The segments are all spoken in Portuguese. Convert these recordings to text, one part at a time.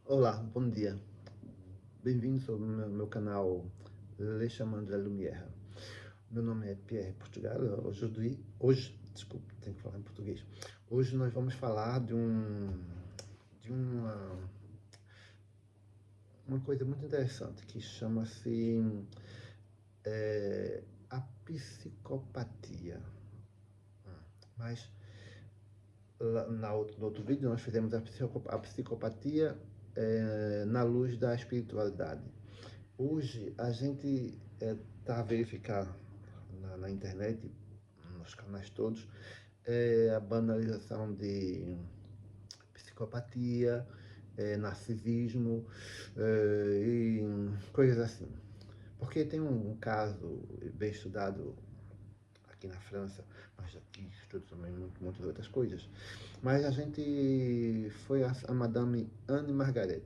Olá, bom dia. Bem-vindos ao meu canal Le Chemin de la Lumière. Meu nome é Pierre Portugal. Desculpe, tenho que falar em português. Hoje nós vamos falar de uma coisa muito interessante que chama-se a psicopatia. Mas no outro vídeo nós fizemos a psicopatia na luz da espiritualidade. Hoje a gente está a verificar na internet, nos canais todos, a banalização de psicopatia, narcisismo e coisas assim. Porque tem um caso bem estudado aqui na França, mas aqui estudo também muitas outras coisas. Mas a gente foi a Madame Anne Margaret.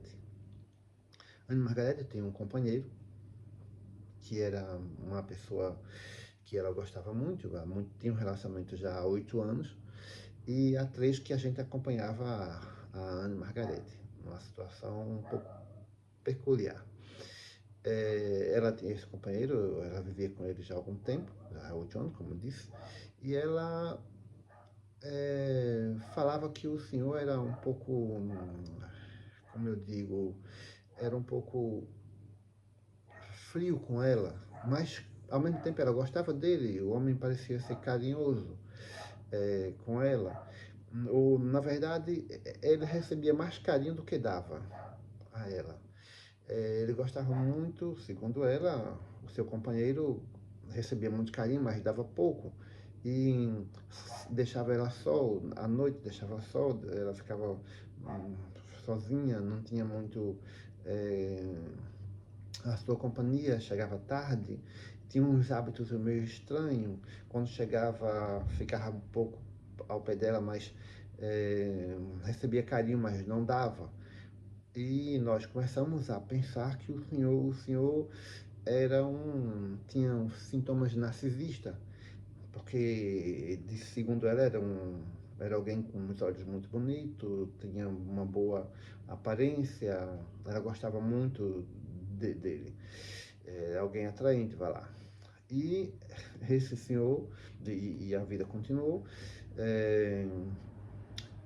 Anne Margaret tem um companheiro que era uma pessoa que ela gostava muito, tinha um relacionamento já há 8 anos, e há 3 que a gente acompanhava a Anne Margaret, numa situação um pouco peculiar. Ela tinha esse companheiro, ela vivia com ele já há algum tempo, já há 8 anos, como eu disse, e ela falava que o senhor era um pouco, como eu digo, era um pouco frio com ela, mas ao mesmo tempo ela gostava dele, o homem parecia ser carinhoso com ela. Ou, na verdade, ele recebia mais carinho do que dava a ela. Ele gostava muito, segundo ela, o seu companheiro recebia muito carinho, mas dava pouco. E deixava ela só, à noite deixava só, ela ficava sozinha, não tinha muito a sua companhia, chegava tarde, tinha uns hábitos meio estranhos, quando chegava ficava um pouco ao pé dela, mas recebia carinho, mas não dava. E nós começamos a pensar que o senhor tinha uns sintomas narcisista, porque, segundo ela, era alguém com os olhos muito bonitos, tinha uma boa aparência, ela gostava muito dele. Alguém atraente, vai lá. E esse senhor, e a vida continuou, é,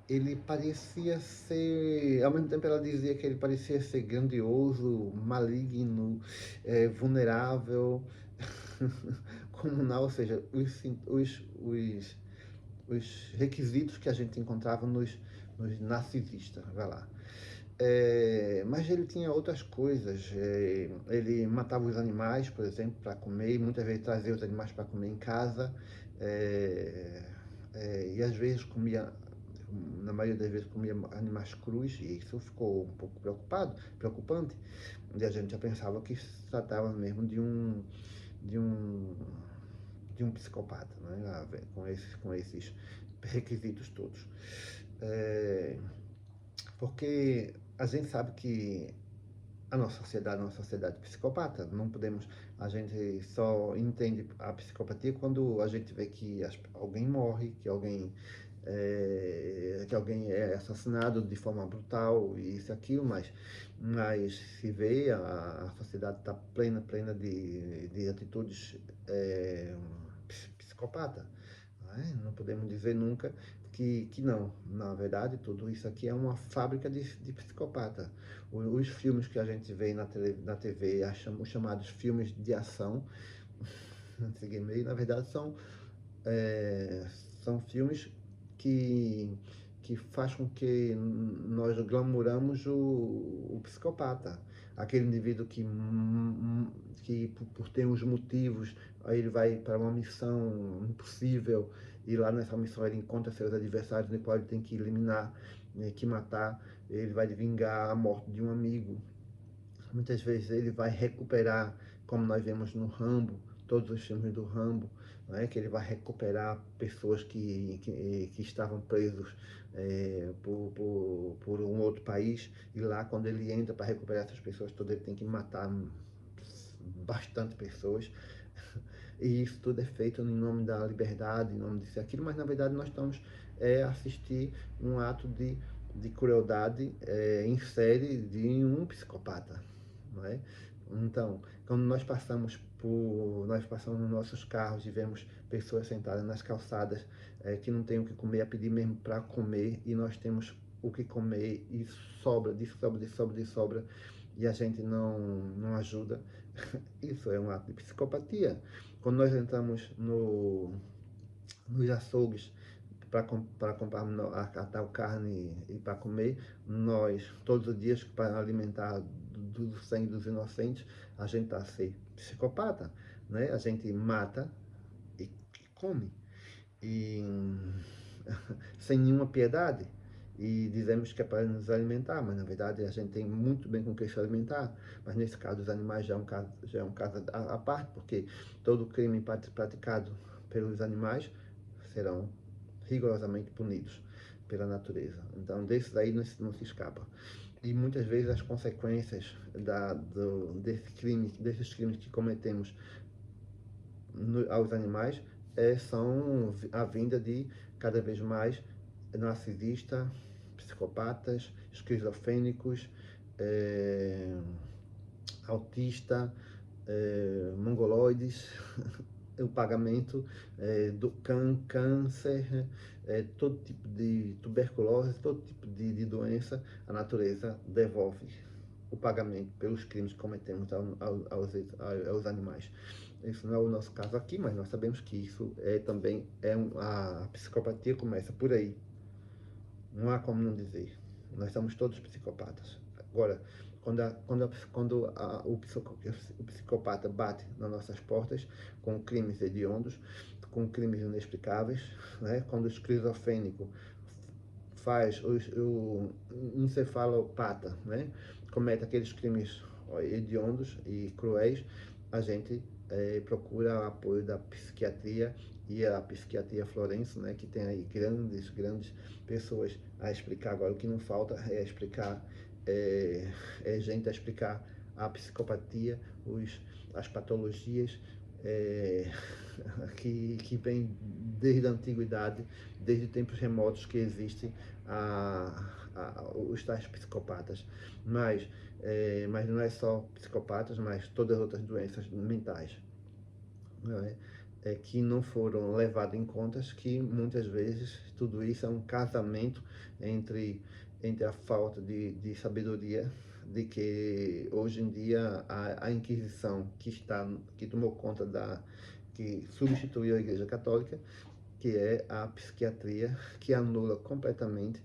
ele parecia ser, ao mesmo tempo ela dizia que ele parecia ser grandioso, maligno, vulnerável, comunal, ou seja, os requisitos que a gente encontrava nos narcisistas, vai lá. Mas ele tinha outras coisas. Ele matava os animais, por exemplo, para comer, e muitas vezes trazia os animais para comer em casa, e às vezes comia, na maioria das vezes comia animais crus, e isso ficou um pouco preocupante, e a gente já pensava que se tratava mesmo de um, de um psicopata, né? Com esses requisitos todos. Porque a gente sabe que a nossa sociedade é uma sociedade psicopata. Não podemos, a gente só entende a psicopatia quando a gente vê que alguém morre, que alguém é assassinado de forma brutal e isso e aquilo, mas se vê a sociedade está plena de atitudes psicopata. Não é? Não podemos dizer nunca que não. Na verdade, tudo isso aqui é uma fábrica de psicopata. Os filmes que a gente vê na TV, os chamados filmes de ação, na verdade são filmes que, que faz com que nós glamouramos o psicopata. Aquele indivíduo que por ter uns motivos, aí ele vai para uma missão impossível e lá nessa missão ele encontra seus adversários, no qual ele tem que eliminar, que matar. Ele vai vingar a morte de um amigo. Muitas vezes ele vai recuperar, como nós vemos no Rambo, todos os filmes do Rambo, né, que ele vai recuperar pessoas que estavam presos por um outro país, e lá quando ele entra para recuperar essas pessoas todas, ele tem que matar bastante pessoas, e isso tudo é feito em nome da liberdade, em nome disso e aquilo, mas na verdade nós estamos a assistir um ato de de crueldade em série de um psicopata, não é? Então, quando nós passamos nos nossos carros e vemos pessoas sentadas nas calçadas que não têm o que comer, a pedir mesmo para comer, e nós temos o que comer e sobra, de sobra, de sobra, de sobra, e a gente não ajuda, isso é um ato de psicopatia. Quando nós entramos nos açougues para comprar a tal carne e para comer, nós, todos os dias, para alimentar do sangue dos inocentes, a gente está a ser psicopata, né? A gente mata e come, e sem nenhuma piedade. E dizemos que é para nos alimentar, mas na verdade a gente tem muito bem com que se alimentar. Mas nesse caso, os animais já é um caso à parte, porque todo crime praticado pelos animais serão rigorosamente punidos pela natureza. Então, desses aí não se escapa. E muitas vezes as consequências desses crimes que cometemos aos animais são a vinda de cada vez mais narcisistas, psicopatas, esquizofrênicos, autistas, mongoloides, o pagamento do câncer, todo tipo de tuberculose, todo tipo de doença, a natureza devolve o pagamento pelos crimes que cometemos aos animais. Isso não é o nosso caso aqui, mas nós sabemos que isso também a psicopatia começa por aí. Não há como não dizer. Nós somos todos psicopatas. Agora, quando o psicopata bate nas nossas portas com crimes hediondos, com crimes inexplicáveis, né? Quando o esquizofrênico faz o encefalopata, né? Comete aqueles crimes hediondos e cruéis, a gente procura o apoio da psiquiatria, e a psiquiatria florense, né, que tem aí grandes pessoas a explicar. Agora, o que não falta é explicar, gente a explicar a psicopatia, as patologias que vem desde a antiguidade, desde tempos remotos que existem os tais psicopatas. Mas não é só psicopatas, mas todas as outras doenças mentais, não é? Que não foram levadas em conta, que muitas vezes tudo isso é um casamento entre a falta de sabedoria, de que hoje em dia a Inquisição que tomou conta que substituiu a Igreja Católica, que é a psiquiatria, que anula completamente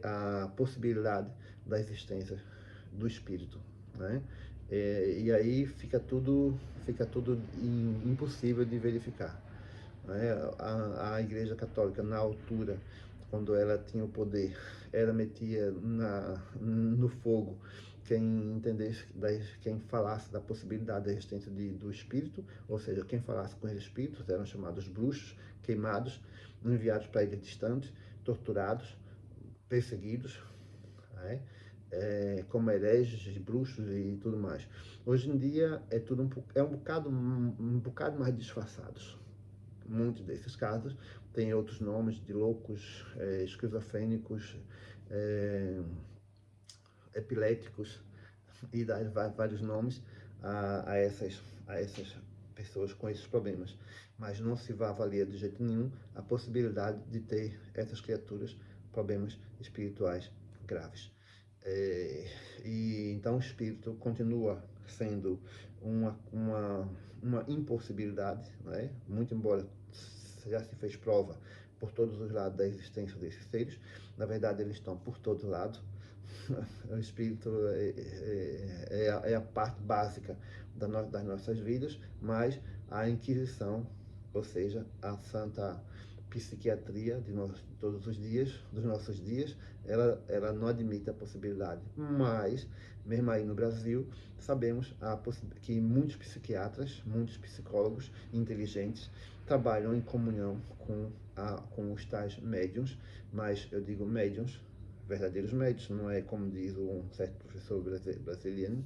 a possibilidade da existência do espírito, né? E aí fica tudo impossível de verificar, né? A Igreja Católica, na altura, quando ela tinha o poder, ela metia no fogo quem falasse da possibilidade da existência do espírito, ou seja, quem falasse com os espíritos eram chamados bruxos, queimados, enviados para ilhas distantes, torturados, perseguidos, né? Como hereges, bruxos e tudo mais. Hoje em dia é um bocado mais disfarçados. Muitos desses casos têm outros nomes de loucos, esquizofrênicos, epiléticos, e dar vários nomes a essas pessoas com esses problemas. Mas não se vai avaliar de jeito nenhum a possibilidade de ter essas criaturas problemas espirituais graves. E então o espírito continua sendo uma impossibilidade, né? Muito embora já se fez prova por todos os lados da existência desses seres, na verdade eles estão por todo lado. O espírito é a parte básica das nossas vidas, mas a Inquisição, ou seja, a santa psiquiatria de todos os dias, dos nossos dias, ela não admite a possibilidade. Mas, mesmo aí no Brasil, sabemos que muitos psiquiatras, muitos psicólogos inteligentes trabalham em comunhão com os tais médiuns, mas eu digo médiuns, verdadeiros médios, não é como diz um certo professor brasileiro,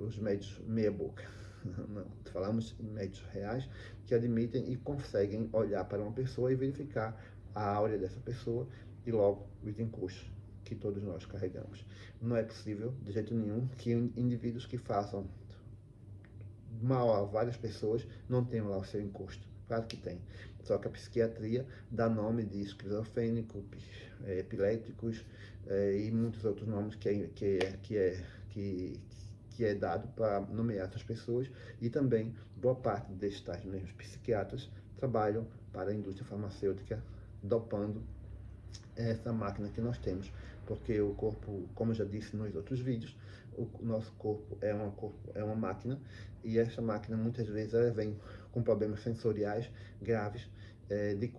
os médios meia boca. Não, falamos em médios reais que admitem e conseguem olhar para uma pessoa e verificar a áurea dessa pessoa e logo os encostos que todos nós carregamos. Não é possível, de jeito nenhum, que indivíduos que façam mal a várias pessoas não tenham lá o seu encosto. Claro que tem. Só que a psiquiatria dá nome de esquizofrênico, epiléticos e muitos outros nomes que é dado para nomear essas pessoas, e também boa parte destes tais mesmos psiquiatras trabalham para a indústria farmacêutica, dopando essa máquina que nós temos, porque o corpo, como eu já disse nos outros vídeos, o nosso corpo é uma máquina, e essa máquina muitas vezes ela vem com problemas sensoriais graves,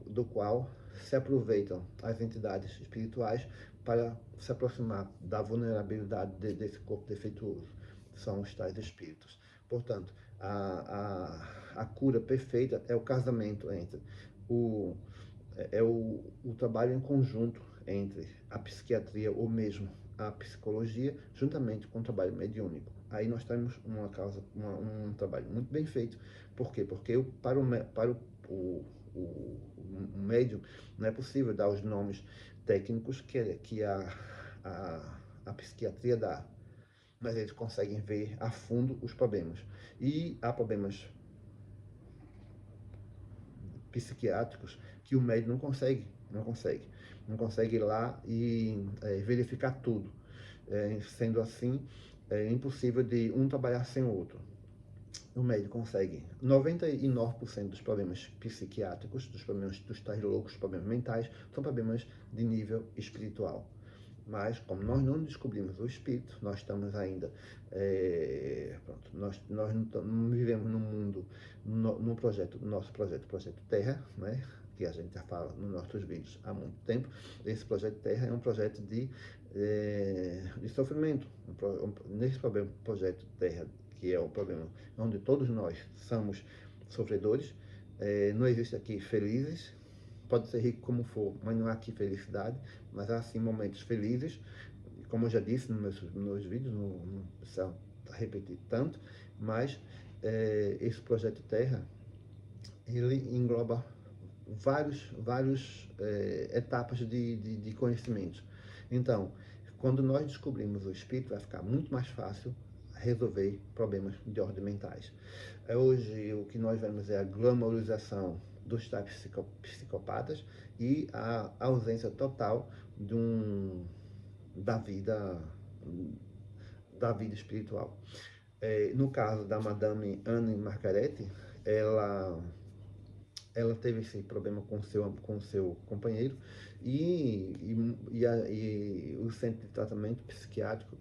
do qual se aproveitam as entidades espirituais para se aproximar da vulnerabilidade desse corpo defeituoso. São os tais espíritos. Portanto, a cura perfeita é o casamento entre o o trabalho em conjunto entre a psiquiatria ou mesmo a psicologia, juntamente com o trabalho mediúnico. Aí nós temos um trabalho muito bem feito. Por quê? Porque para o médium não é possível dar os nomes técnicos que a psiquiatria dá, mas eles conseguem ver a fundo os problemas. E há problemas psiquiátricos que o médico não consegue ir lá e verificar tudo. Sendo assim, é impossível de um trabalhar sem o outro. O médico consegue 99% dos problemas psiquiátricos, dos problemas dos tais loucos, problemas mentais, são problemas de nível espiritual. Mas, como nós não descobrimos o espírito, nós estamos ainda. Pronto, nós não vivemos num mundo, no nosso projeto, o Projeto Terra, né? Que a gente já fala nos nossos vídeos há muito tempo. Esse Projeto Terra é um projeto de sofrimento. Nesse Projeto Terra, que é o problema onde todos nós somos sofredores, não existe aqui felizes. Pode ser rico como for, mas não há aqui felicidade, mas há sim momentos felizes, como eu já disse nos meus vídeos, não precisa repetir tanto, mas esse Projeto Terra, ele engloba vários etapas de conhecimento. Então, quando nós descobrimos o espírito, vai ficar muito mais fácil resolver problemas de ordem mentais. Hoje, o que nós vemos é a glamorização dos tais psicopatas e a ausência total da vida da vida espiritual. No caso da Madame Anne Margaret, ela teve esse problema com seu companheiro, e o centro de tratamento psiquiátrico,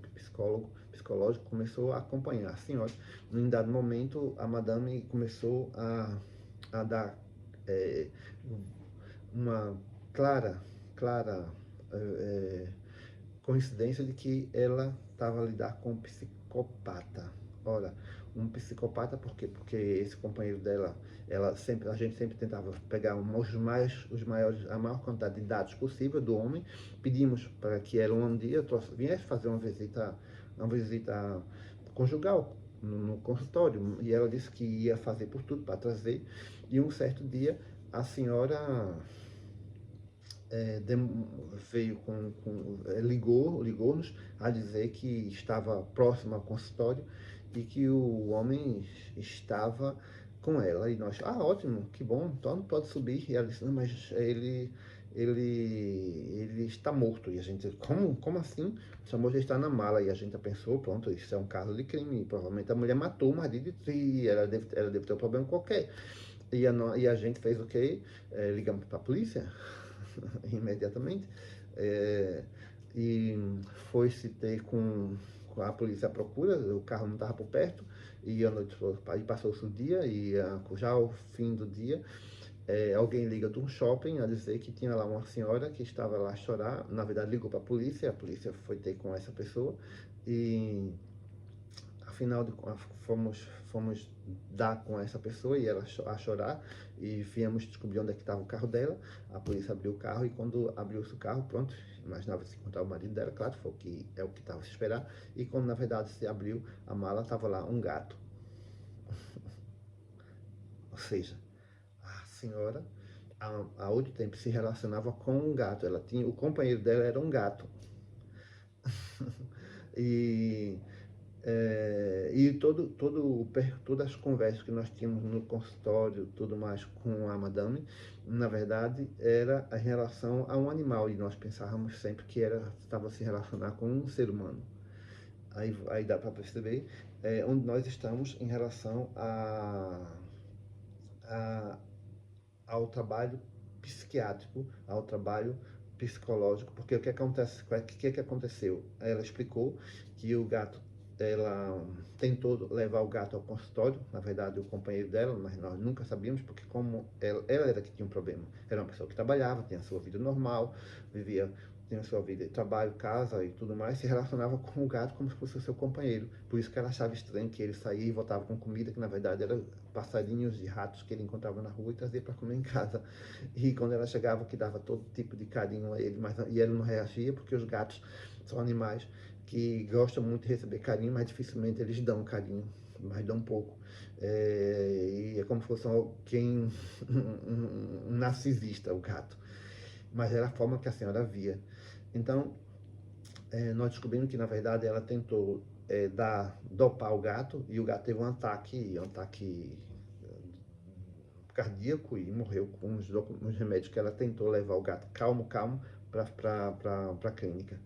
psicológico começou a acompanhar a senhora. Em dado momento, a madame começou a dar uma clara é, coincidência de que ela estava a lidar com um psicopata. Ora, um psicopata por quê? Porque esse companheiro dela, a gente sempre tentava pegar a maior quantidade de dados possível do homem. Pedimos para que ela um dia viesse fazer uma visita conjugal no consultório, e ela disse que ia fazer por tudo para trazer. E um certo dia a senhora veio ligou-nos a dizer que estava próximo ao consultório e que o homem estava com ela. E nós, ótimo, que bom, então pode subir. E ela disse, não, mas ele está morto. E a gente, como assim? Está morto, ele está na mala. E a gente pensou, pronto, isso é um caso de crime. Provavelmente a mulher matou o marido e ela deve ter um problema qualquer. E a gente fez o quê? Ligamos para a polícia imediatamente, e foi-se ter com a polícia à procura. O carro não estava por perto, e a noite passou-se o dia, e já ao fim do dia, alguém liga de um shopping a dizer que tinha lá uma senhora que estava lá a chorar. Na verdade, ligou para a polícia foi ter com essa pessoa, e afinal fomos dar com essa pessoa e ela a chorar, e viemos descobrir onde é que estava o carro dela. A polícia abriu o carro, e quando abriu-se o carro, pronto, imaginava-se encontrar o marido dela, claro, foi o que é o que estava a se esperar. E quando na verdade se abriu a mala, estava lá um gato. Ou seja, a senhora há 8 tempos se relacionava com um gato. Ela tinha, o companheiro dela era um gato. E todas as conversas que nós tínhamos no consultório, tudo mais com a madame, na verdade, era em relação a um animal, e nós pensávamos sempre que estava se relacionar com um ser humano. Aí dá para perceber onde nós estamos em relação a, ao trabalho psiquiátrico, ao trabalho psicológico, porque o que aconteceu? Ela explicou que o gato, ela tentou levar o gato ao consultório, na verdade o companheiro dela, mas nós nunca sabíamos, porque como ela era que tinha um problema, era uma pessoa que trabalhava, tinha a sua vida normal, vivia, tinha a sua vida, trabalho, casa e tudo mais, se relacionava com o gato como se fosse o seu companheiro, por isso que ela achava estranho que ele saía e voltava com comida, que na verdade era passarinhos e ratos que ele encontrava na rua e trazia para comer em casa. E quando ela chegava, que dava todo tipo de carinho a ele, e ele não reagia, porque os gatos são animais que gostam muito de receber carinho, mas dificilmente eles dão carinho, mas dão pouco. E é como se fosse alguém, um narcisista, o gato. Mas era a forma que a senhora via. Então, nós descobrimos que, na verdade, ela tentou dopar o gato, e o gato teve um ataque cardíaco e morreu com os remédios que ela tentou levar o gato calmo para a clínica.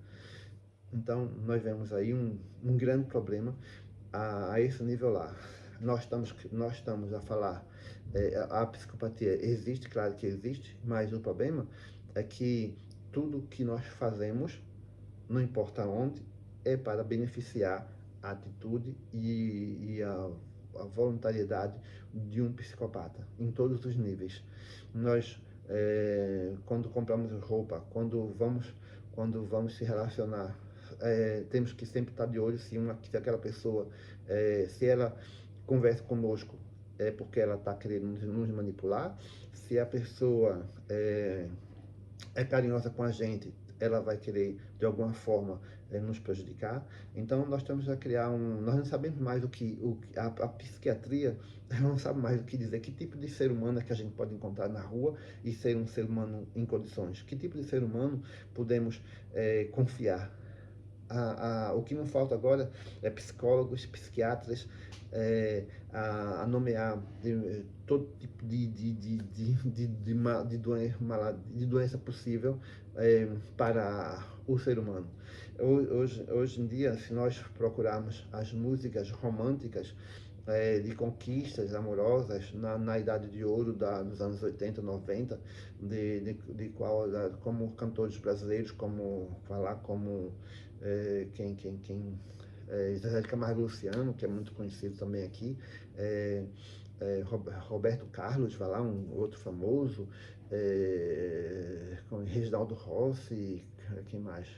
Então, nós vemos aí um grande problema a esse nível lá. Nós estamos a falar, a psicopatia existe, claro que existe, mas o problema é que tudo que nós fazemos, não importa onde, é para beneficiar a atitude e a voluntariedade de um psicopata, em todos os níveis. Nós, quando compramos roupa, quando vamos se relacionar, temos que sempre estar de olho se aquela pessoa, se ela conversa conosco, é porque ela está querendo nos manipular. Se a pessoa é carinhosa com a gente, ela vai querer, de alguma forma, nos prejudicar. Então, nós estamos a criar nós não sabemos mais a psiquiatria, ela não sabe mais o que dizer, que tipo de ser humano é que a gente pode encontrar na rua e ser um ser humano em condições, que tipo de ser humano podemos confiar. O que não falta agora é psicólogos, psiquiatras, a nomear todo tipo de doença possível para o ser humano. Hoje em dia, se nós procurarmos as músicas românticas de conquistas amorosas na idade de ouro dos anos 80, 90, como cantores brasileiros, como Zezé de Camargo e Luciano, que é muito conhecido também aqui, Roberto Carlos, vai lá, um outro famoso, com Reginaldo Rossi, quem mais?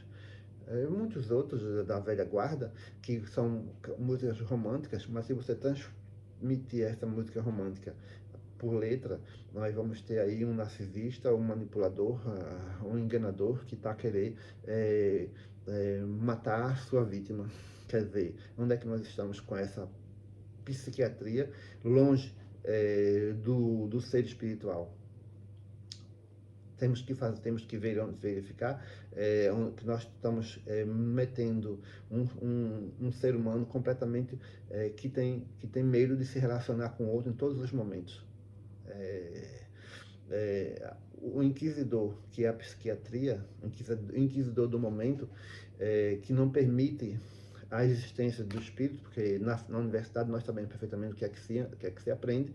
Muitos outros da velha guarda, que são músicas românticas, mas se você transmitir essa música romântica por letra, nós vamos ter aí um narcisista, um manipulador, um enganador que está a querer matar a sua vítima. Quer dizer, onde é que nós estamos com essa psiquiatria longe do ser espiritual? Temos que verificar que nós estamos metendo um ser humano completamente que tem medo de se relacionar com o outro em todos os momentos. O inquisidor, que é a psiquiatria, o inquisidor do momento, que não permite a existência do espírito, porque na universidade nós sabemos perfeitamente o que é que se aprende,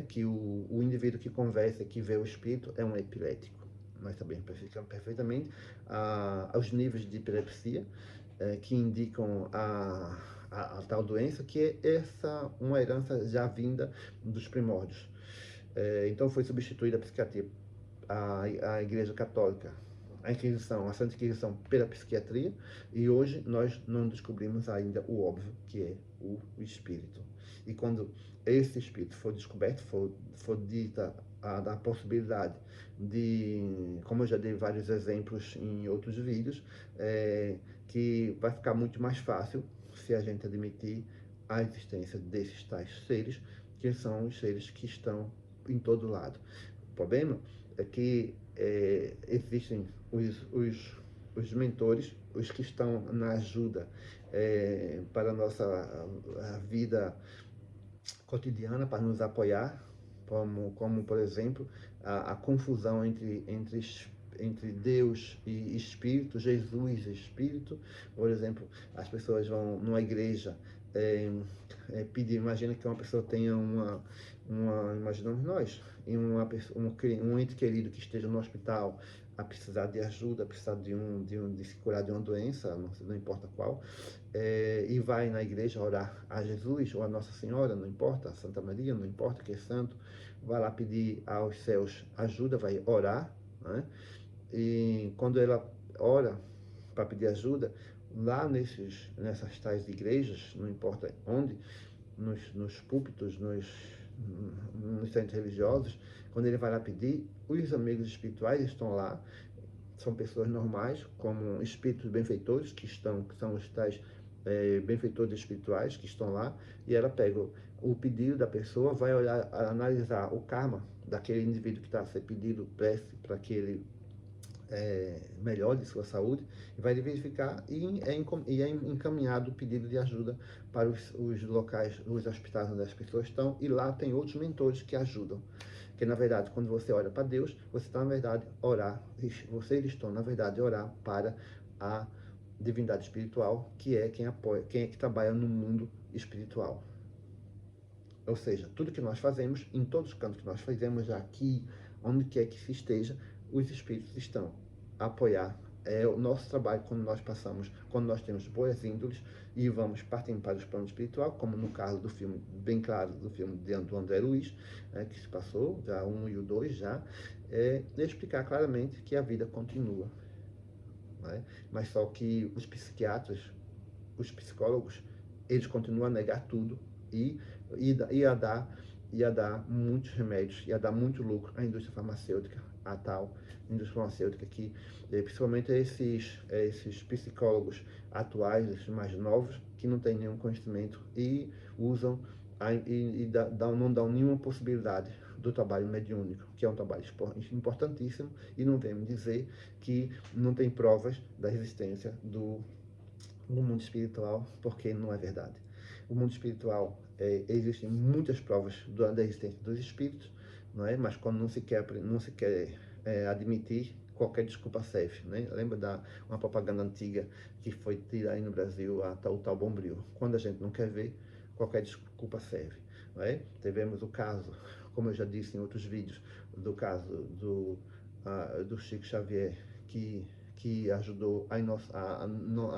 que o indivíduo que conversa, que vê o espírito, é um epilético. Nós sabemos perfeitamente os níveis de epilepsia que indicam a tal doença, que é uma herança já vinda dos primórdios. Então foi substituída a psiquiatria, a Igreja Católica, a Inquisição, a Santa Inquisição, pela psiquiatria, e hoje nós não descobrimos ainda o óbvio, que é o espírito. E quando esse espírito for descoberto, for dita a possibilidade de, como eu já dei vários exemplos em outros vídeos, que vai ficar muito mais fácil se a gente admitir a existência desses tais seres, que são os seres que estão em todo lado. O problema é que existem os mentores, os que estão na ajuda para a nossa a vida cotidiana, para nos apoiar, como por exemplo, a confusão entre Deus e Espírito, Jesus e Espírito. Por exemplo, as pessoas vão numa igreja pedir, imagina que uma pessoa tenha imaginamos nós, um ente querido que esteja no hospital, a precisar de ajuda, a precisar de se curar de uma doença, não importa qual, e vai na igreja orar a Jesus ou a Nossa Senhora, não importa, a Santa Maria, não importa que é santo, vai lá pedir aos céus ajuda, vai orar, né? E quando ela ora para pedir ajuda, lá nessas tais igrejas, não importa onde, nos púlpitos, nos centros religiosos, quando ele vai lá pedir, os amigos espirituais estão lá, são pessoas normais, como espíritos benfeitores, que são os tais benfeitores espirituais que estão lá, e ela pega o pedido da pessoa, vai olhar, analisar o karma daquele indivíduo que está a ser pedido prece para que ele melhore sua saúde, e vai verificar e é encaminhado o pedido de ajuda para os locais, os hospitais onde as pessoas estão, e lá tem outros mentores que ajudam. Porque, na verdade, quando você olha para Deus, você está, na verdade, vocês estão, na verdade, orar para a divindade espiritual, que é quem apoia, quem é que trabalha no mundo espiritual. Ou seja, tudo que nós fazemos, em todos os cantos que nós fazemos, aqui, onde quer que se esteja, os espíritos estão a apoiar. É o nosso trabalho quando nós temos boas índoles e vamos partindo para o plano espiritual, como no caso do filme, bem claro, do filme do André Luiz, que se passou, já o 1 e o 2 já, explicar claramente que a vida continua. Né? Mas só que os psiquiatras, os psicólogos, eles continuam a negar tudo e ia dar muitos remédios, ia dar muito lucro à indústria farmacêutica, a tal indústria farmacêutica que, principalmente esses psicólogos atuais, esses mais novos, que não têm nenhum conhecimento e usam não dão nenhuma possibilidade do trabalho mediúnico, que é um trabalho importantíssimo, e não vem me dizer que não tem provas da existência do mundo espiritual, porque não é verdade. O mundo espiritual, existem muitas provas da existência dos espíritos, não é? Mas quando não se quer admitir, qualquer desculpa serve, né? Lembra uma propaganda antiga que foi tida aí no Brasil, o tal Bombril. Quando a gente não quer ver, qualquer desculpa serve, não é? Tivemos o caso, como eu já disse em outros vídeos, do caso do Chico Xavier, que ajudou a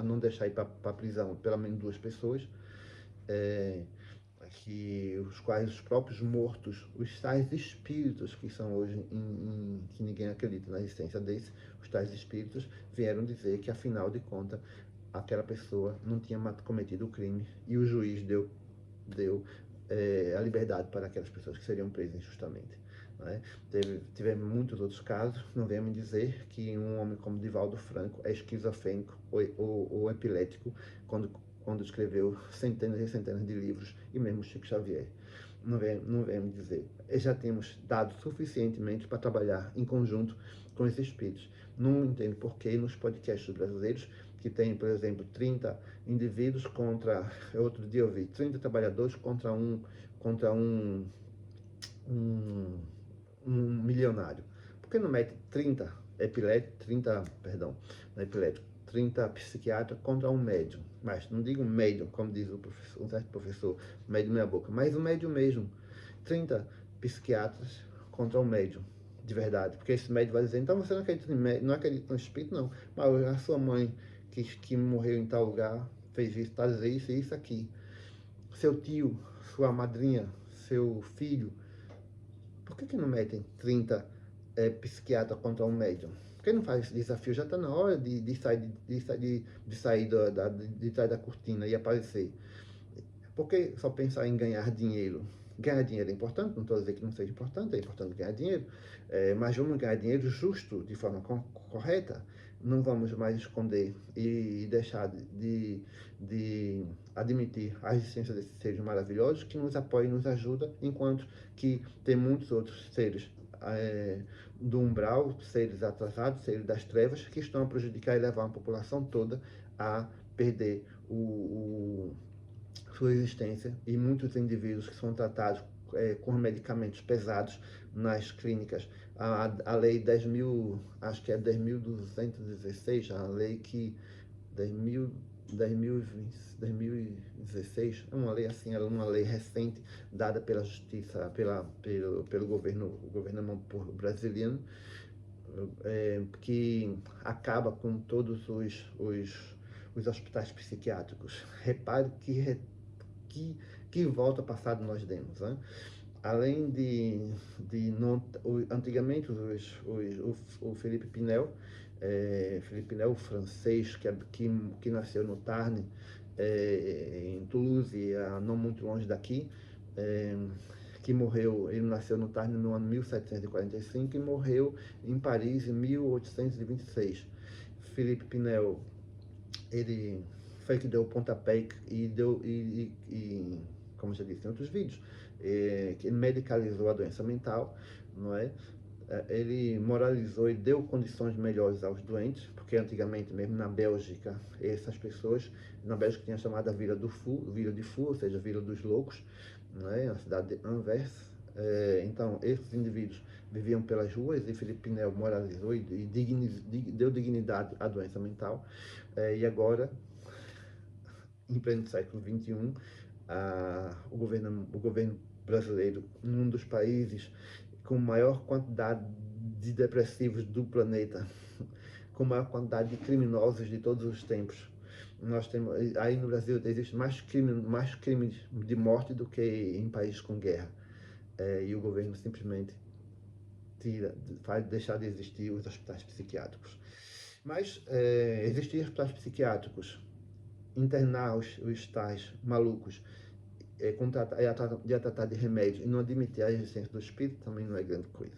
não deixar ir para a prisão pelo menos 2 pessoas, os quais os próprios mortos, os tais espíritos que são hoje, que ninguém acredita na existência desses, os tais espíritos vieram dizer que, afinal de contas, aquela pessoa não tinha cometido o crime, e o juiz deu a liberdade para aquelas pessoas que seriam presas injustamente. Né? Tivemos muitos outros casos. Não venha me dizer que um homem como Divaldo Franco é esquizofrênico ou epilético quando escreveu centenas e centenas de livros, e mesmo Chico Xavier. Não venha me dizer. Já temos dados suficientemente para trabalhar em conjunto com esses espíritos. Não entendo por que nos podcasts brasileiros, que tem, por exemplo, 30 indivíduos contra, outro dia eu vi, 30 trabalhadores contra um milionário. Por que não mete 30 psiquiatras contra um médium? Mas não digo médium, como diz um certo professor, médium meia boca, mas um médium mesmo. 30 psiquiatras contra um médium, de verdade. Porque esse médium vai dizer, então você não acredita não acredita no espírito, não. Mas a sua mãe, que morreu em tal lugar, fez isso, está dizendo isso e isso aqui. Seu tio, sua madrinha, seu filho, por que não metem 30 psiquiatras contra um médium? Por que não faz esse desafio? Já está na hora de sair de trás da cortina e aparecer. Por que só pensar em ganhar dinheiro? Ganhar dinheiro é importante, não estou a dizer que não seja importante, é importante ganhar dinheiro, mas vamos ganhar dinheiro justo, de forma correta. Não vamos mais esconder e deixar de admitir a existência desses seres maravilhosos que nos apoiam e nos ajudam, enquanto que tem muitos outros seres do umbral, seres atrasados, seres das trevas, que estão a prejudicar e levar a população toda a perder sua existência, e muitos indivíduos que são tratados com medicamentos pesados nas clínicas. A lei 10.000, acho que é 10.216, a lei que 10.000, 2016, é uma lei assim, é uma lei recente dada pela justiça, pelo governo brasileiro, que acaba com todos os hospitais psiquiátricos. Repare que volta ao passado nós demos, né? Além de não, antigamente o Felipe Pinel, francês, que nasceu no Tarn, em Toulouse, não muito longe daqui, que morreu, ele nasceu no Tarn no ano 1745 e morreu em Paris em 1826. Felipe Pinel, ele foi que deu o pontapé como já disse em outros vídeos, que medicalizou a doença mental, não é? Ele moralizou e deu condições melhores aos doentes, porque antigamente, mesmo na Bélgica, essas pessoas, na Bélgica tinha a chamada Vila de Fou, ou seja, Vila dos Loucos, não é? Na cidade de Anvers. Então, esses indivíduos viviam pelas ruas e Felipe Pinel moralizou e deu dignidade à doença mental. E agora, em pleno século XXI, o governo brasileiro, um dos países com maior quantidade de depressivos do planeta, com maior quantidade de criminosos de todos os tempos. Nós temos, aí no Brasil existe mais crimes de morte do que em países com guerra. E o governo simplesmente faz deixar de existir os hospitais psiquiátricos. Mas existir hospitais psiquiátricos, internar os tais malucos, tratar de remédio e não admitir a existência do espírito também não é grande coisa,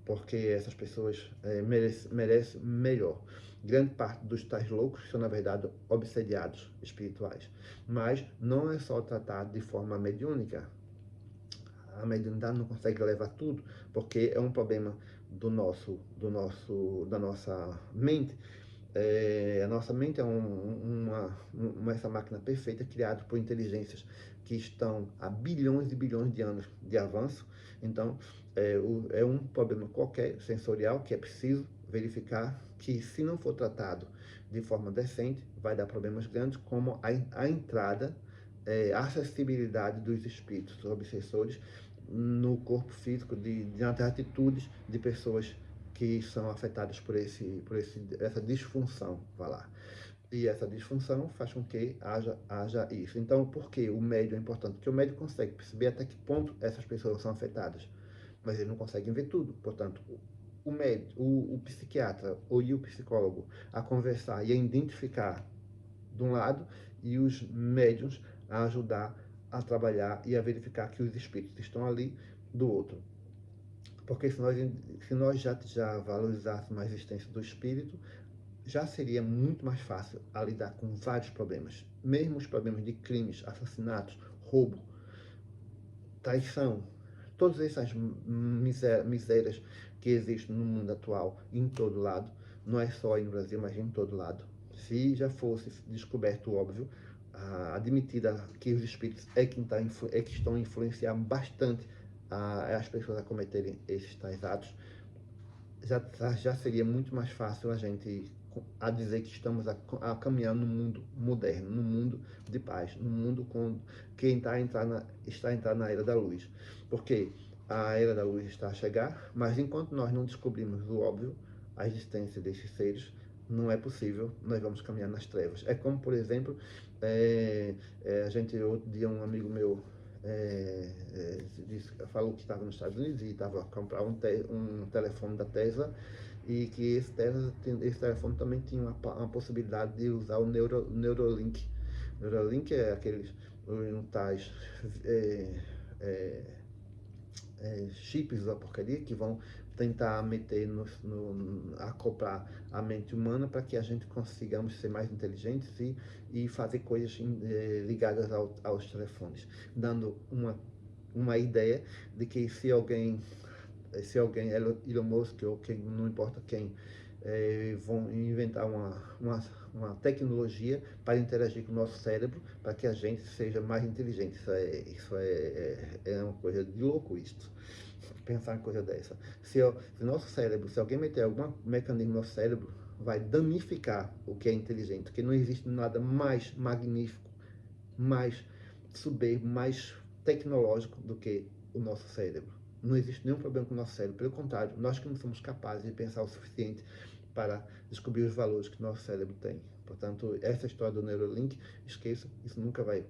porque essas pessoas merecem melhor. Grande parte dos tais loucos são, na verdade, obsediados espirituais, mas não é só tratado de forma mediúnica. A mediunidade não consegue levar tudo, porque é um problema da nossa mente. A nossa mente é essa máquina perfeita criada por inteligências que estão há bilhões e bilhões de anos de avanço. Então, é um problema qualquer, sensorial, que é preciso verificar que, se não for tratado de forma decente, vai dar problemas grandes, como a entrada, a acessibilidade dos espíritos obsessores no corpo físico, de atitudes de pessoas que são afetadas por essa disfunção, vai lá. E essa disfunção faz com que haja isso. Então, por que o médium é importante? Porque o médium consegue perceber até que ponto essas pessoas são afetadas, mas ele não consegue ver tudo. Portanto, o médium, o psiquiatra e o psicólogo a conversar e a identificar de um lado, e os médiums a ajudar a trabalhar e a verificar que os espíritos estão ali do outro. Porque se nós já valorizássemos a existência do espírito, já seria muito mais fácil a lidar com vários problemas. Mesmo os problemas de crimes, assassinatos, roubo, traição, todas essas misérias que existem no mundo atual, em todo lado, não é só aí no Brasil, mas em todo lado. Se já fosse descoberto o óbvio, admitida que os espíritos é que estão influenciando bastante as pessoas a cometerem esses tais atos, já seria muito mais fácil a gente a dizer que estamos a caminhar no mundo moderno, no mundo de paz, no mundo que está entrando na era da luz. Porque a era da luz está a chegar, mas enquanto nós não descobrimos o óbvio, a existência desses seres, não é possível, nós vamos caminhar nas trevas. É como, por exemplo, outro dia um amigo meu falou que estava nos Estados Unidos e estava a comprar um telefone da Tesla, e que esse telefone também tinha uma possibilidade de usar o Neuralink. Neuralink é aqueles tais chips da porcaria que vão tentar meter acoplar a mente humana para que a gente consigamos ser mais inteligentes e fazer coisas ligadas aos telefones, dando uma ideia de que se alguém se alguém, Elon Musk ou quem, não importa quem, vão inventar uma tecnologia para interagir com o nosso cérebro, para que a gente seja mais inteligente. É uma coisa de louco isto. Pensar em coisa dessa. Se o nosso cérebro, se alguém meter algum mecanismo no nosso cérebro, vai danificar o que é inteligente, porque não existe nada mais magnífico, mais soberbo, mais tecnológico do que o nosso cérebro. Não existe nenhum problema com o nosso cérebro, pelo contrário, nós que não somos capazes de pensar o suficiente para descobrir os valores que o nosso cérebro tem. Portanto, essa história do Neuralink, esqueça, isso nunca vai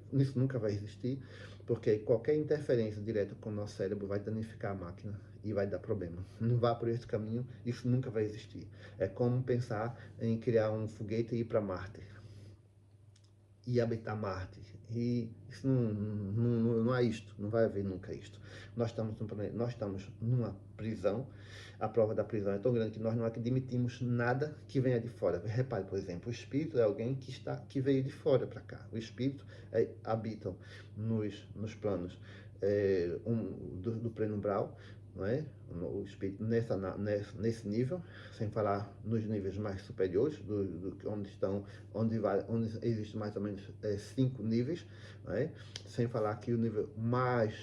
existir, porque qualquer interferência direta com o nosso cérebro vai danificar a máquina e vai dar problema. Não vá por esse caminho, isso nunca vai existir. É como pensar em criar um foguete e ir para Marte e habitar Marte. E isso não é isto, não vai haver nunca isto. Nós estamos numa prisão, a prova da prisão é tão grande que nós não admitimos nada que venha de fora. Repare, por exemplo, o espírito é alguém que veio de fora para cá. O espírito habitam nos planos do pré-umbral, não é? O espírito nesse nível, sem falar nos níveis mais superiores, onde existe mais ou menos 5 níveis, né? Sem falar que o nível mais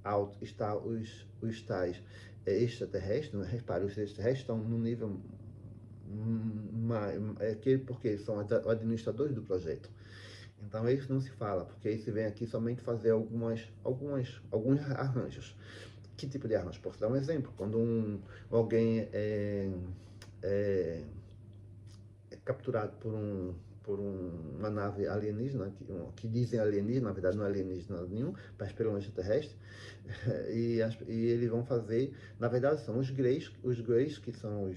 alto está os tais extraterrestres, né? Repare, os extraterrestres estão no nível porque são administradores do projeto. Então eles não se fala, porque eles vêm aqui somente fazer alguns arranjos. Que tipo de armas? Posso dar um exemplo. Quando alguém é capturado uma nave alienígena, que dizem alienígena, na verdade não é alienígena nenhum, mas pelo menos extraterrestre, e eles vão fazer, na verdade são os Greys que são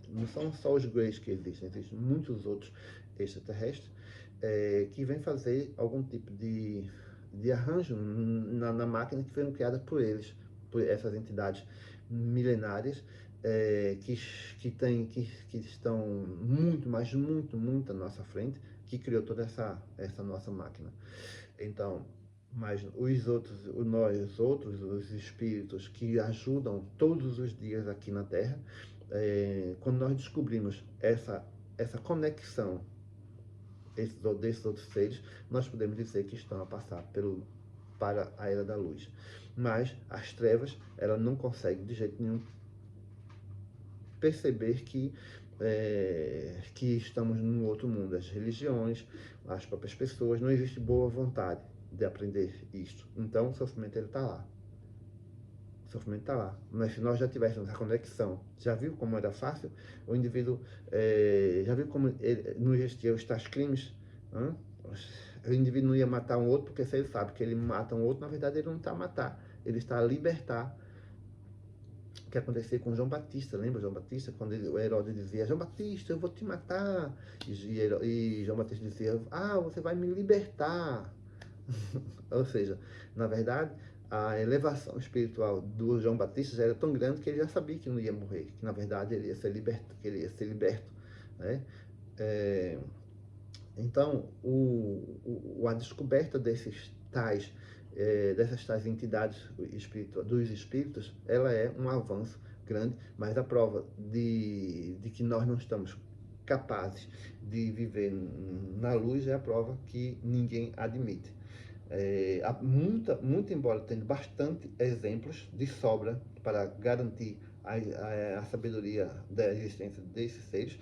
não são só os Greys que existem muitos outros extraterrestres, que vêm fazer algum tipo de arranjo na máquina que foram criadas por eles, por essas entidades milenárias, que estão muito, mas muito à nossa frente, que criou toda essa nossa máquina. Então, mas os espíritos que ajudam todos os dias aqui na Terra, quando nós descobrimos essa conexão desses outros seres, nós podemos dizer que estão a passar para a Era da Luz. Mas as trevas, ela não consegue de jeito nenhum perceber que estamos num outro mundo. As religiões, as próprias pessoas, não existe boa vontade de aprender isto. Então o sofrimento está lá. O sofrimento está lá. Mas se nós já tivéssemos a conexão, já viu como era fácil? O indivíduo, já viu como não existiam os tais crimes? O indivíduo não ia matar um outro, porque se ele sabe que ele mata um outro, na verdade ele não está a matar, ele está a libertar. O que acontecia com João Batista, lembra João Batista? Quando o Herodes dizia, João Batista, eu vou te matar. E João Batista dizia, você vai me libertar. Ou seja, na verdade, a elevação espiritual do João Batista já era tão grande que ele já sabia que não ia morrer, que na verdade ele ia ser liberto, né? Então, a descoberta dessas tais entidades dos espíritos, ela é um avanço grande, mas a prova de que nós não estamos capazes de viver na luz é a prova que ninguém admite. Muito embora tendo bastante exemplos de sobra para garantir a sabedoria da existência desses seres,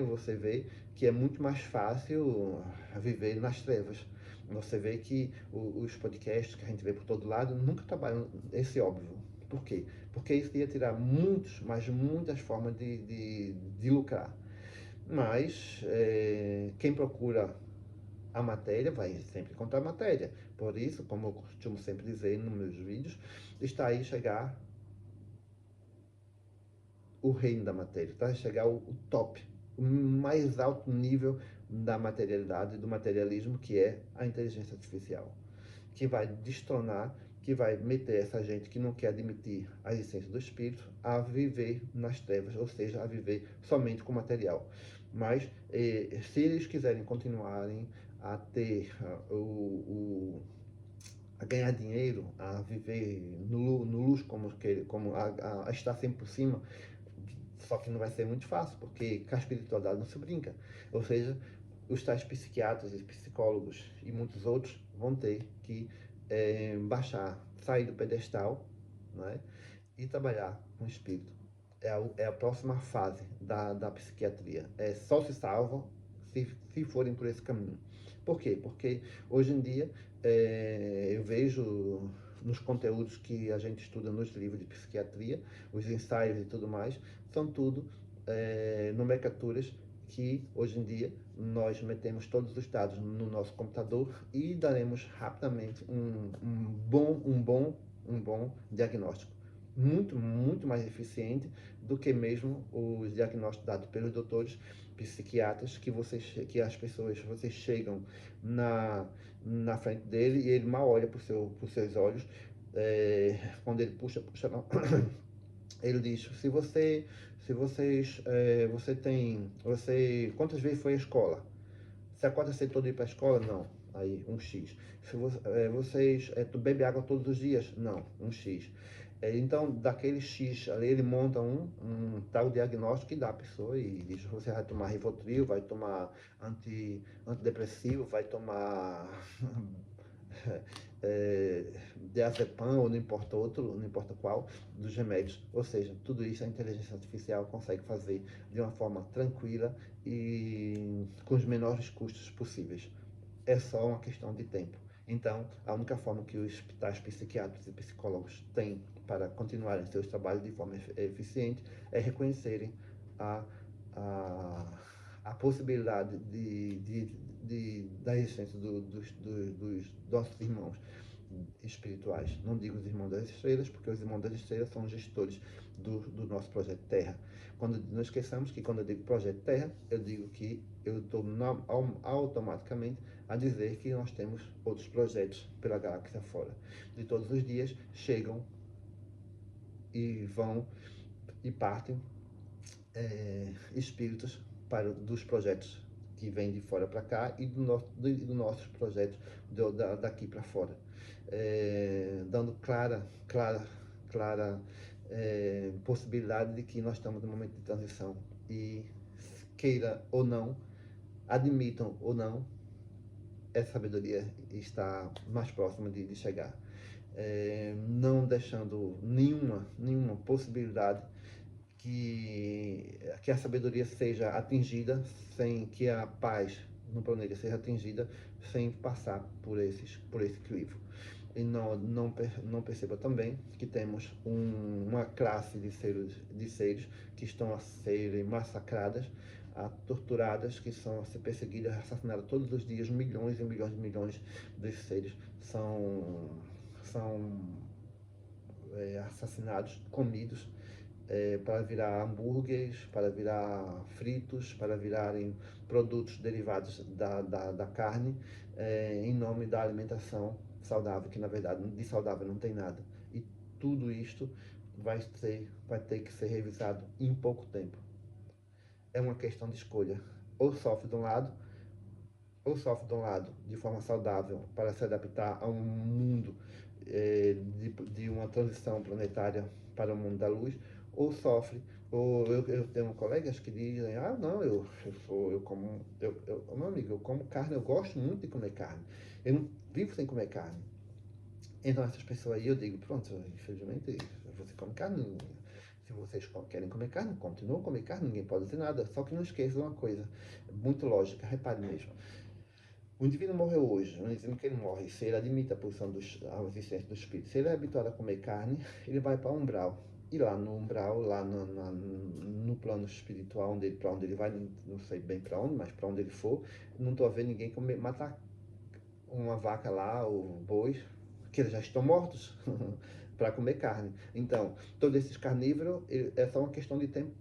você vê que é muito mais fácil viver nas trevas. Você vê que os podcasts que a gente vê por todo lado nunca trabalham esse óbvio. Por quê? Porque isso ia tirar muitas formas de lucrar. Mas quem procura a matéria vai sempre encontrar matéria. Por isso, como eu costumo sempre dizer nos meus vídeos, está aí chegar o reino da matéria, está aí chegar o top, o mais alto nível da materialidade, do materialismo, que é a inteligência artificial, que vai destronar, que vai meter essa gente que não quer admitir a existência do espírito a viver nas trevas, ou seja, a viver somente com material. Mas se eles quiserem continuarem a ter a ganhar dinheiro, a viver no luxo, a estar sempre por cima. Só que não vai ser muito fácil, porque com a espiritualidade não se brinca. Ou seja, os tais psiquiatras e psicólogos e muitos outros vão ter que baixar, sair do pedestal, né, e trabalhar com o espírito. É a próxima fase da psiquiatria. Só se salvam se forem por esse caminho. Por quê? Porque hoje em dia eu vejo nos conteúdos que a gente estuda nos livros de psiquiatria, os ensaios e tudo mais, são tudo nomenclaturas que hoje em dia nós metemos todos os dados no nosso computador e daremos rapidamente um bom diagnóstico. Muito mais eficiente do que mesmo os diagnósticos dados pelos doutores psiquiatras que as pessoas, vocês chegam na frente dele e ele mal olha para os seus olhos. Quando ele puxa, não. Ele diz, se vocês, quantas vezes foi à escola? Você acorda cedo todo dia para a escola? Não. Aí, um X. Se tu bebe água todos os dias? Não. Um X. Então, daquele X ali, ele monta um tal diagnóstico que dá a pessoa e diz, você vai tomar Rivotril, vai tomar antidepressivo, vai tomar diazepam, ou não importa outro, não importa qual, dos remédios. Ou seja, tudo isso a inteligência artificial consegue fazer de uma forma tranquila e com os menores custos possíveis. É só uma questão de tempo. Então, a única forma que os hospitais psiquiátricos e psicólogos têm para continuarem seus trabalhos de forma eficiente é reconhecerem a, a, a possibilidade da existência dos nossos irmãos espirituais. Não digo os irmãos das estrelas, porque os irmãos das estrelas são os gestores do nosso projeto Terra. Não esqueçamos que quando eu digo projeto Terra, eu digo que eu estou automaticamente a dizer que nós temos outros projetos pela galáxia fora. De todos os dias chegam e vão e partem espíritos dos projetos que vêm de fora para cá e do nossos projetos daqui para fora, dando clara possibilidade de que nós estamos num momento de transição e, queira ou não, admitam ou não, essa sabedoria está mais próxima de chegar, não deixando nenhuma possibilidade que a sabedoria seja atingida, sem que a paz no planeta seja atingida, sem passar por esse crivo. E não perceba também que temos uma classe de seres que estão a serem massacradas, torturadas, que são a ser perseguidas, assassinadas todos os dias. Milhões e milhões e milhões desses seres são assassinados, comidos, para virar hambúrgueres, para virar fritos, para virarem produtos derivados da carne, em nome da alimentação saudável, que na verdade de saudável não tem nada. E tudo isto vai ter que ser revisado em pouco tempo. É uma questão de escolha. Ou sofre de um lado, de forma saudável para se adaptar a um mundo de uma transição planetária para o mundo da luz, ou sofre, ou eu tenho colegas que dizem, não, meu amigo, eu como carne, eu gosto muito de comer carne, eu não vivo sem comer carne. Então essas pessoas aí eu digo, pronto, infelizmente você come carne, se vocês querem comer carne, continuam a comer carne, ninguém pode dizer nada, só que não esqueçam uma coisa, muito lógica, repare mesmo. O indivíduo morreu hoje, não dizendo que ele morre, se ele admite a existência do espírito, se ele é habituado a comer carne, ele vai para o umbral. E lá no umbral, no plano espiritual, para onde ele vai, não sei bem para onde, mas para onde ele for, não estou a ver ninguém matar uma vaca lá, ou bois, que eles já estão mortos, para comer carne. Então, todos esses carnívoros, é só uma questão de tempo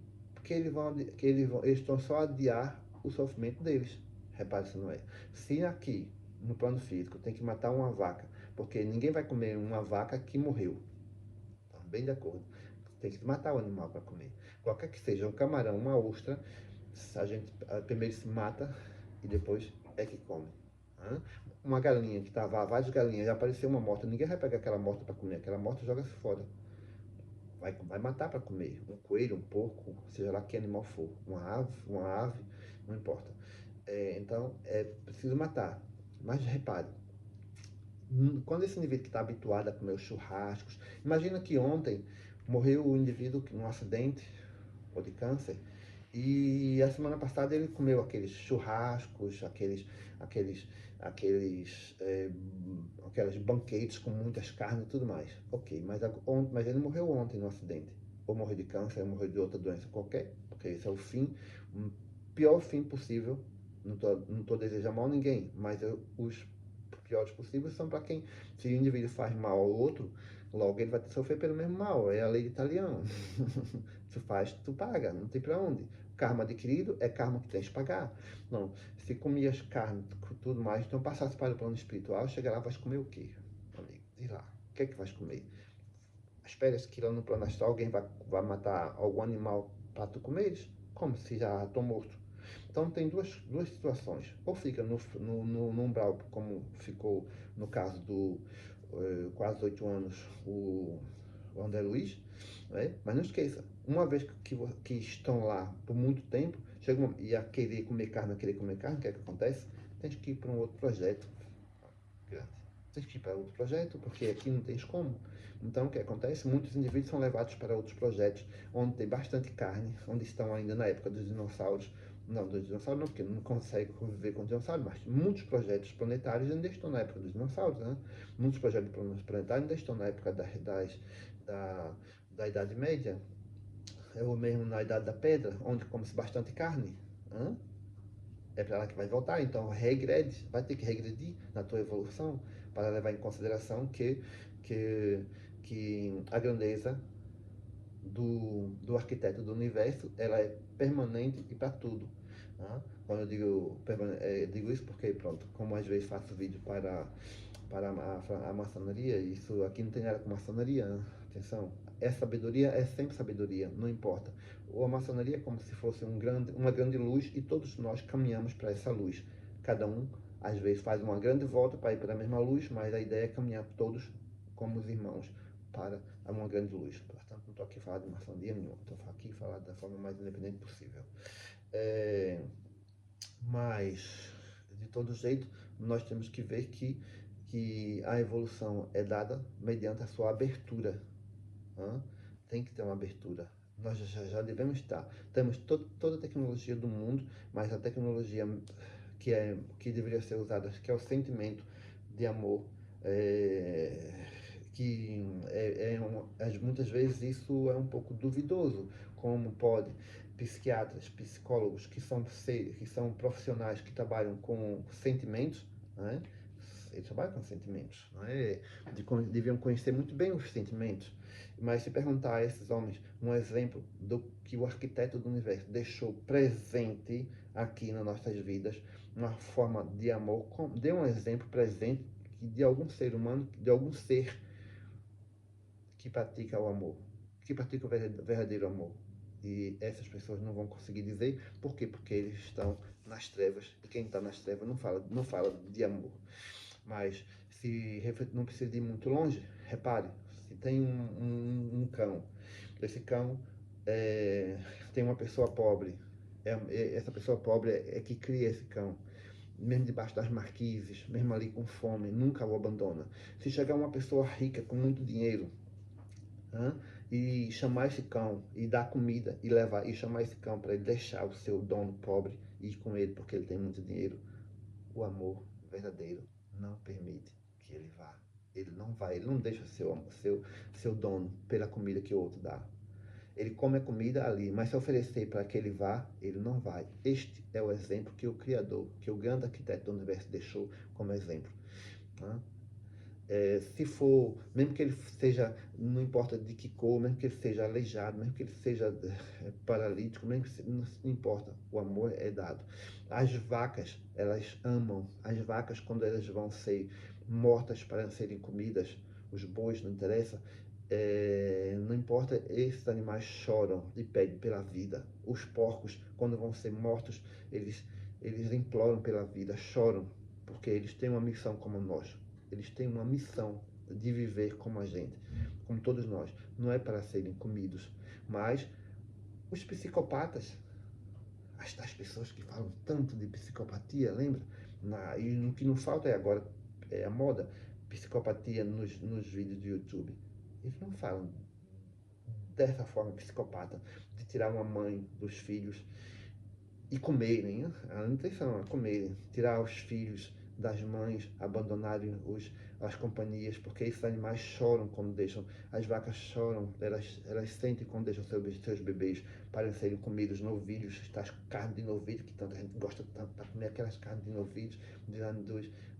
que eles estão só a adiar o sofrimento deles. Repare se não é. Se aqui, no plano físico, tem que matar uma vaca, porque ninguém vai comer uma vaca que morreu. Então, bem de acordo. Tem que matar o animal para comer. Qualquer que seja, um camarão, uma ostra, a gente primeiro se mata e depois é que come. Né? Uma galinha que estava, várias galinhas, já apareceu uma morta, ninguém vai pegar aquela morta para comer, aquela morta joga-se fora. Vai matar para comer. Um coelho, um porco, seja lá que animal for. Uma ave, não importa. Então, é preciso matar. Mas repare, quando esse indivíduo que está habituado a comer os churrascos, imagina que ontem morreu o indivíduo num acidente ou de câncer, e a semana passada ele comeu aqueles churrascos, aqueles, aqueles, é, aqueles banquetes com muitas carnes e tudo mais. Ok, mas ele morreu ontem no acidente. Ou morreu de câncer, ou morreu de outra doença qualquer, porque esse é o fim, o pior fim possível. Não tô desejando mal a ninguém, mas os piores possíveis são para quem, se o indivíduo faz mal ao outro, logo ele vai sofrer pelo mesmo mal. É a lei italiana. Tu faz, tu paga, não tem para onde. Karma adquirido é karma que tens de pagar. Não, se comias carne, tudo mais, então passasse para o plano espiritual, chega lá, vais comer o quê, amigo? Diz lá, o que é que vais comer? Esperas que lá no plano astral alguém vai matar algum animal para tu comeres? Como se já estou morto. Então tem duas situações. Ou fica no umbral, como ficou no caso do quase 8 anos o André Luiz, né? Mas não esqueça, uma vez que estão lá por muito tempo, e a querer comer carne, o que é que acontece? Tens que ir para um outro projeto grande. Tens que ir para outro projeto, porque aqui não tens como. Então, o que acontece? Muitos indivíduos são levados para outros projetos, onde tem bastante carne, onde estão ainda na época dos dinossauros. Não, dos dinossauros não, porque não consegue conviver com dinossauros, mas muitos projetos planetários ainda estão na época dos dinossauros, né? Muitos projetos planetários ainda estão na época da, da Idade Média, ou mesmo na Idade da Pedra, onde come-se bastante carne. Né? É para lá que vai voltar, então regrede, vai ter que regredir na tua evolução para levar em consideração que, que a grandeza do arquiteto do universo, ela é permanente e para tudo. Né? Quando eu digo isso porque, pronto, como às vezes faço vídeo para a maçonaria, isso aqui não tem nada com maçonaria, né? Atenção, sabedoria, é sempre sabedoria, não importa. A maçonaria é como se fosse uma grande luz e todos nós caminhamos para essa luz. Cada um, às vezes, faz uma grande volta para ir para a mesma luz, mas a ideia é caminhar todos como os irmãos para uma grande luz. Portanto, não estou aqui a falar de maçonaria nenhuma, estou aqui a falar da forma mais independente possível. Mas, de todo jeito, nós temos que ver que a evolução é dada mediante a sua abertura. Né? Tem que ter uma abertura. Nós já devemos estar. Temos toda a tecnologia do mundo, mas a tecnologia que deveria ser usada, que é o sentimento de amor, muitas vezes isso é um pouco duvidoso. Como pode psiquiatras, psicólogos que são profissionais que trabalham com sentimentos, né? Eles trabalham com sentimentos, não é? Deviam conhecer muito bem os sentimentos. Mas se perguntar a esses homens um exemplo do que o arquiteto do universo deixou presente aqui nas nossas vidas, uma forma de amor, dê um exemplo presente de algum ser humano, de algum ser que pratica o amor, que pratica o verdadeiro amor. E essas pessoas não vão conseguir dizer por quê? Porque eles estão nas trevas, e quem está nas trevas não fala de amor. Mas se não precisa ir muito longe, repare, se tem um cão, esse cão tem uma pessoa pobre, essa pessoa pobre é que cria esse cão, mesmo debaixo das marquises, mesmo ali com fome, nunca o abandona. Se chegar uma pessoa rica com muito dinheiro, e chamar esse cão e dar comida e chamar esse cão para ele deixar o seu dono pobre e ir com ele porque ele tem muito dinheiro, o amor verdadeiro não permite que ele vá. Ele não vai, ele não deixa seu dono pela comida que o outro dá. Ele come a comida ali, mas se oferecer para que ele vá, ele não vai. Este é o exemplo que o Criador, que o grande arquiteto do universo deixou como exemplo. Né? Se for, mesmo que ele seja, não importa de que cor, mesmo que ele seja aleijado, mesmo que ele seja paralítico, mesmo que não importa, o amor é dado. As vacas, elas amam. As vacas, quando elas vão ser mortas para serem comidas, os bois, não interessa, não importa, esses animais choram e pedem pela vida. Os porcos, quando vão ser mortos, eles imploram pela vida, choram. porque eles têm uma missão como nós. Eles têm uma missão de viver como a gente, como todos nós. Não é para serem comidos, mas os psicopatas, as pessoas que falam tanto de psicopatia, lembra? E o que não falta é agora a moda, psicopatia nos vídeos do YouTube. Eles não falam dessa forma psicopata, de tirar uma mãe dos filhos e comerem, né? A intenção é comerem, tirar os filhos das mães, abandonarem as companhias, porque esses animais choram quando deixam, as vacas choram, elas sentem quando deixam seus bebês para serem comidos, novilhos, estas carnes de novilho, que tanta gente gosta tanto para comer aquelas carnes de novilhos,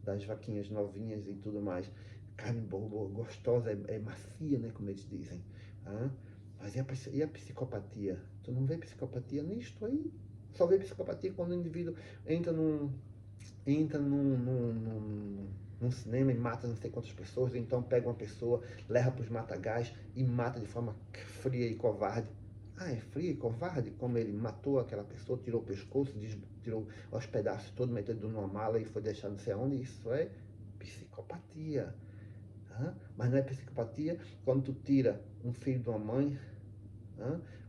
das vaquinhas novinhas e tudo mais. Carne boa, gostosa, é macia, né, como eles dizem. Ah? Mas e a psicopatia? Tu não vê psicopatia nisto aí? Só vê psicopatia quando o indivíduo entra num cinema e mata não sei quantas pessoas, ou então pega uma pessoa, leva para os matagais e mata de forma fria e covarde. Ah, é fria e covarde? Como ele matou aquela pessoa, tirou o pescoço, tirou os pedaços todos, meteu numa mala e foi deixar não sei onde. Isso é psicopatia. Mas não é psicopatia quando tu tira um filho de uma mãe,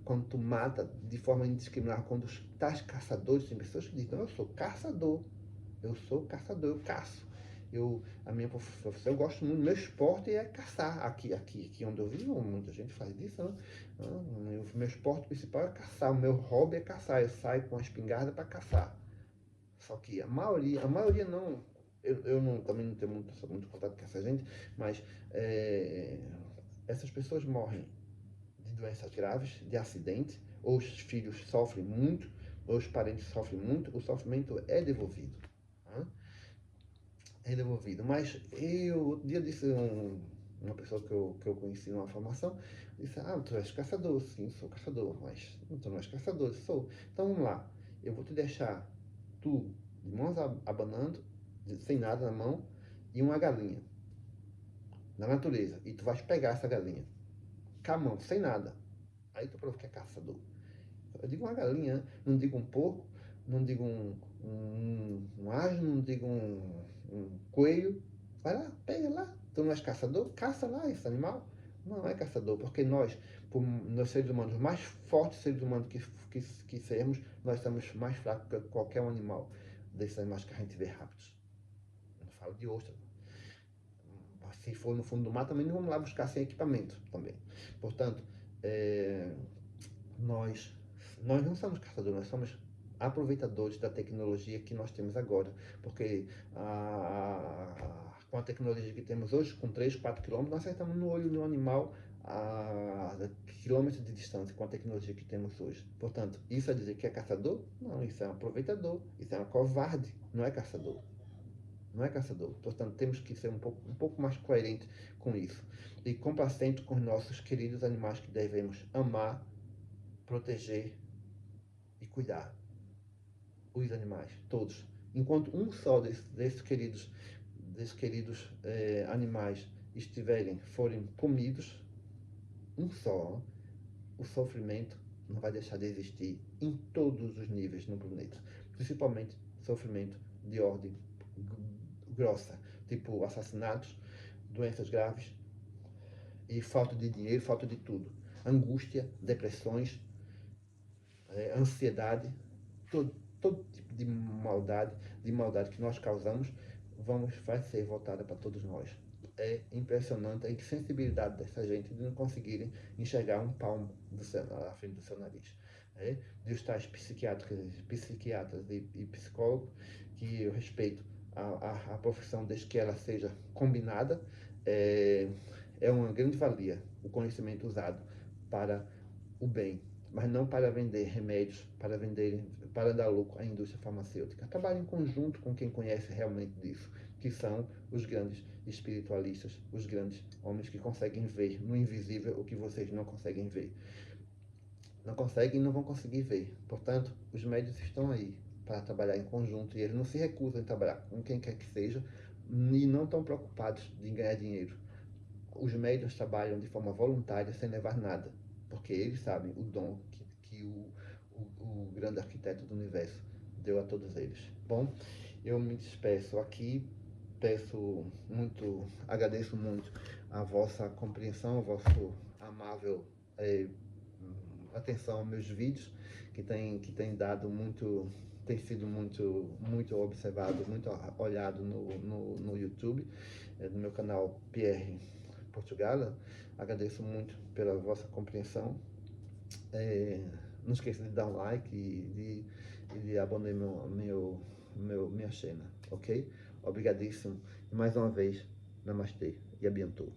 quando tu mata de forma indiscriminada, quando estás caçadores, tem pessoas que dizem, eu sou caçador, eu caço. A minha profissão, eu gosto muito, meu esporte é caçar. Aqui onde eu vivo, muita gente faz isso, né? O meu esporte principal é caçar, o meu hobby é caçar, eu saio com a espingarda para caçar. Só que a maioria não, eu não, também não tenho muito contato com essa gente, mas essas pessoas morrem de doenças graves, de acidente, ou os filhos sofrem muito, ou os parentes sofrem muito, o sofrimento é devolvido. Né? É devolvido. Mas outro dia disse uma pessoa que eu conheci numa formação, disse, tu és caçador, sim, sou caçador, mas tu não és caçador, sou. Então vamos lá, eu vou te deixar tu de mãos abanando, sem nada na mão, e uma galinha na natureza, e tu vais pegar essa galinha com a mão, sem nada. Aí tu prova que é caçador. Eu digo uma galinha, não digo um porco, não digo um asno, não digo um coelho. Vai lá, pega lá. Tu não és caçador? Caça lá esse animal. Não é caçador, porque nós seres humanos, mais fortes seres humanos que sermos, nós somos mais fracos que qualquer um animal desses animais que a gente vê rápidos. Não falo de ostra. Se for no fundo do mar, também não vamos lá buscar sem equipamento também. Portanto, nós não somos caçadores, nós somos aproveitadores da tecnologia que nós temos agora, porque com a tecnologia que temos hoje, com 3, 4 quilômetros, nós acertamos no olho do animal a quilômetros de distância com a tecnologia que temos hoje. Portanto, isso é dizer que é caçador? Não, isso é um aproveitador, isso é um covarde, não é caçador. Não é caçador. Portanto, temos que ser um pouco mais coerentes com isso. E complacente com os nossos queridos animais que devemos amar, proteger e cuidar. Os animais, todos. Enquanto um só desses queridos animais forem comidos, um só, o sofrimento não vai deixar de existir em todos os níveis no planeta. Principalmente sofrimento de ordem grossa, tipo assassinatos, doenças graves e falta de dinheiro, falta de tudo. Angústia, depressões, ansiedade, todo tipo de maldade que nós causamos, vai ser voltada para todos nós. É impressionante a insensibilidade dessa gente de não conseguirem enxergar um palmo à frente do seu nariz. De os tais psiquiatras e psicólogos, que eu respeito a profissão desde que ela seja combinada, é uma grande valia o conhecimento usado para o bem, mas não para vender remédios, para dar lucro à indústria farmacêutica. Trabalhe em conjunto com quem conhece realmente disso, que são os grandes espiritualistas, os grandes homens que conseguem ver no invisível o que vocês não conseguem ver. Não conseguem e não vão conseguir ver. Portanto, os médios estão aí para trabalhar em conjunto e eles não se recusam a trabalhar com quem quer que seja e não estão preocupados em ganhar dinheiro. Os médios trabalham de forma voluntária sem levar nada, porque eles sabem o dom que o grande arquiteto do universo deu a todos eles. Bom, eu me despeço aqui, agradeço muito a vossa compreensão, a vossa amável atenção aos meus vídeos, que tem dado muito, tem sido muito observado, muito olhado no YouTube, no meu canal Pierre Portugal. Agradeço muito pela vossa compreensão. Não esqueça de dar um like e de abonar minha channel, ok? Obrigadíssimo. E mais uma vez, Namastê e a bientôt.